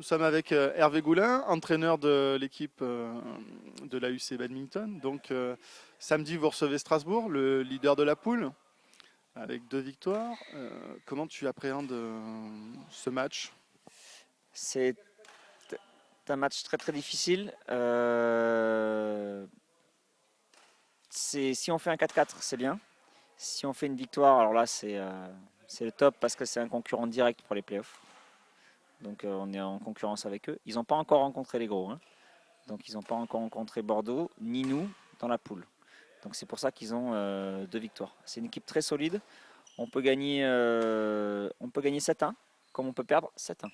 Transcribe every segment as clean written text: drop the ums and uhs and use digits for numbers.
sommes avec Hervé Goulin, entraîneur de l'équipe de l'AUC Badminton. Donc samedi, vous recevez Strasbourg, le leader de la poule, avec 2 victoires. Comment tu appréhendes ce match? C'est un match très très difficile. Si on fait un 4-4, c'est bien. Si on fait une victoire, alors là c'est le top parce que c'est un concurrent direct pour les playoffs. Donc on est en concurrence avec eux. Ils n'ont pas encore rencontré les gros, hein. Donc ils n'ont pas encore rencontré Bordeaux ni nous dans la poule. Donc c'est pour ça qu'ils ont 2 victoires. C'est une équipe très solide. On peut gagner 7-1 comme on peut perdre 7-1.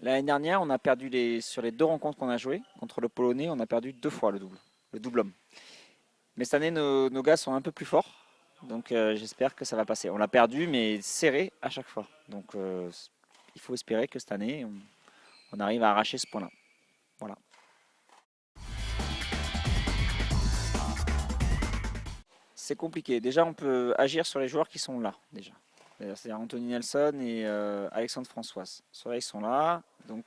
L'année dernière, on a perdu sur les 2 rencontres qu'on a jouées contre le Polonais, on a perdu 2 fois le double homme. Mais cette année, nos gars sont un peu plus forts, donc j'espère que ça va passer. On l'a perdu, mais serré à chaque fois. Donc il faut espérer que cette année, on arrive à arracher ce point-là. Voilà. C'est compliqué. Déjà, on peut agir sur les joueurs qui sont là, déjà. C'est-à-dire Anthony Nelson et Alexandre Françoise. Ceux-là, ils sont là. Donc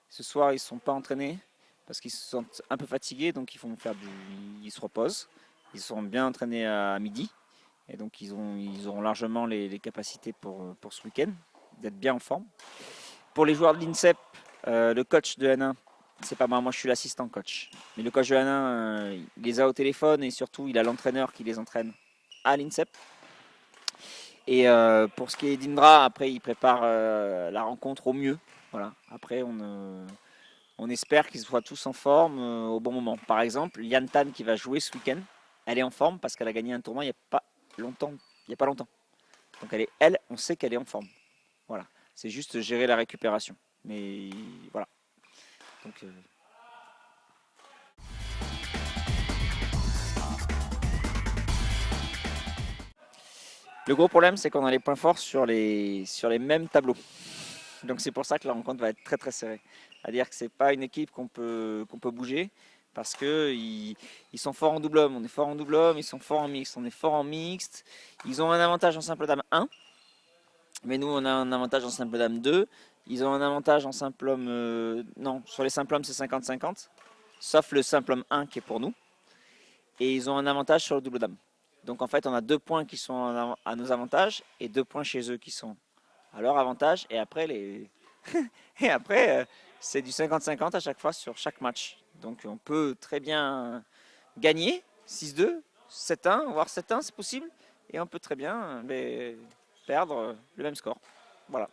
ce soir, ils ne sont pas entraînés parce qu'ils se sentent un peu fatigués. Donc ils se reposent. Ils sont bien entraînés à midi. Et donc ils auront largement les capacités pour ce week-end d'être bien en forme. Pour les joueurs de l'INSEP, le coach de N1, c'est pas moi, je suis l'assistant coach. Mais le coach de N1, il les a au téléphone et surtout il a l'entraîneur qui les entraîne à l'INSEP. Et pour ce qui est d'Indra, après il prépare la rencontre au mieux. Voilà. Après on espère qu'ils soient tous en forme au bon moment. Par exemple, Liane Tan qui va jouer ce week-end, elle est en forme parce qu'elle a gagné un tournoi il n'y a pas longtemps. Donc on sait qu'elle est en forme. Voilà. C'est juste gérer la récupération. Mais voilà. Donc, le gros problème, c'est qu'on a les points forts sur les mêmes tableaux. Donc c'est pour ça que la rencontre va être très très serrée. C'est-à-dire que c'est pas une équipe qu'on peut bouger parce que ils sont forts en double homme, on est fort en double homme, ils sont forts en mixte, on est fort en mixte. Ils ont un avantage en simple dame 1, mais nous on a un avantage en simple dame 2. Ils ont un avantage en simple homme, non, sur les simples hommes c'est 50-50, sauf le simple homme 1 qui est pour nous. Et ils ont un avantage sur le double dame. Donc en fait on a 2 points qui sont à nos avantages et 2 points chez eux qui sont à leur avantage. Et après, c'est du 50-50 à chaque fois sur chaque match. Donc on peut très bien gagner 6-2, 7-1, voire 7-1 c'est possible. Et on peut très bien perdre le même score. Voilà.